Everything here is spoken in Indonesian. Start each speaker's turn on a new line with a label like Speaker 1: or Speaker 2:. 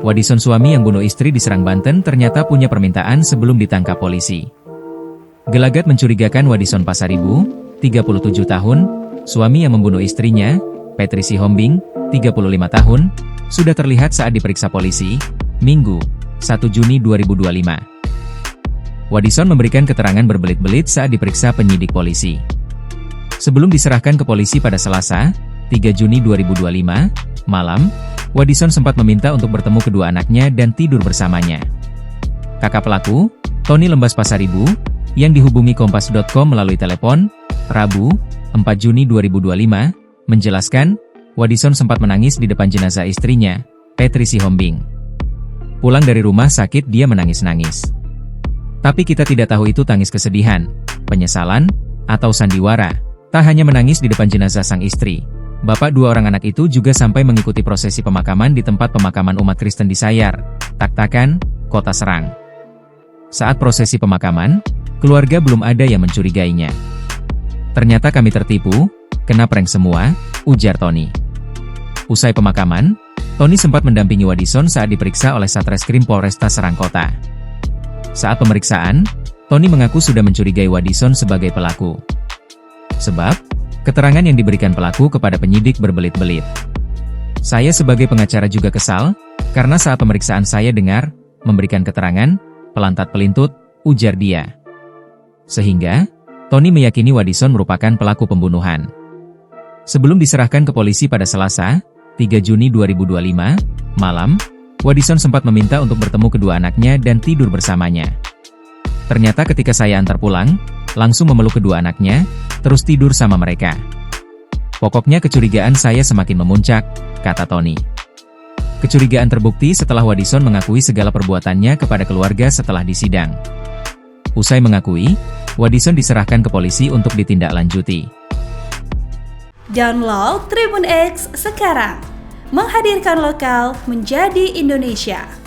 Speaker 1: Wadison suami yang bunuh istri di Serang Banten ternyata punya permintaan sebelum ditangkap polisi. Gelagat mencurigakan Wadison Pasaribu, 37 tahun, suami yang membunuh istrinya, Petri Sihombing, 35 tahun, sudah terlihat saat diperiksa polisi, Minggu, 1 Juni 2025. Wadison memberikan keterangan berbelit-belit saat diperiksa penyidik polisi. Sebelum diserahkan ke polisi pada Selasa, 3 Juni 2025, malam, Wadison sempat meminta untuk bertemu kedua anaknya dan tidur bersamanya. Kakak pelaku, Tony Lembas Pasaribu, yang dihubungi Kompas.com melalui telepon, Rabu, 4 Juni 2025, menjelaskan, Wadison sempat menangis di depan jenazah istrinya, Petri Sihombing. Pulang dari rumah sakit dia menangis-nangis. Tapi kita tidak tahu itu tangis kesedihan, penyesalan, atau sandiwara. Tak hanya menangis di depan jenazah sang istri, bapak dua orang anak itu juga sampai mengikuti prosesi pemakaman di tempat pemakaman umat Kristen di Sayar, Tak-Takan, Kota Serang. Saat prosesi pemakaman, keluarga belum ada yang mencurigainya. Ternyata kami tertipu, kena prank semua, ujar Tony. Usai pemakaman, Tony sempat mendampingi Wadison saat diperiksa oleh Satreskrim Polresta Serang Kota. Saat pemeriksaan, Tony mengaku sudah mencurigai Wadison sebagai pelaku. Sebab, keterangan yang diberikan pelaku kepada penyidik berbelit-belit. Saya sebagai pengacara juga kesal, karena saat pemeriksaan saya dengar, memberikan keterangan, pelantat-pelintut, ujar dia. Sehingga, Tony meyakini Wadison merupakan pelaku pembunuhan. Sebelum diserahkan ke polisi pada Selasa, 3 Juni 2025, malam, Wadison sempat meminta untuk bertemu kedua anaknya dan tidur bersamanya. Ternyata ketika saya antar pulang, langsung memeluk kedua anaknya, terus tidur sama mereka. Pokoknya kecurigaan saya semakin memuncak, kata Tony. Kecurigaan terbukti setelah Wadison mengakui segala perbuatannya kepada keluarga setelah disidang. Usai mengakui, Wadison diserahkan ke polisi untuk ditindaklanjuti.
Speaker 2: Download Tribun X sekarang, menghadirkan lokal menjadi Indonesia.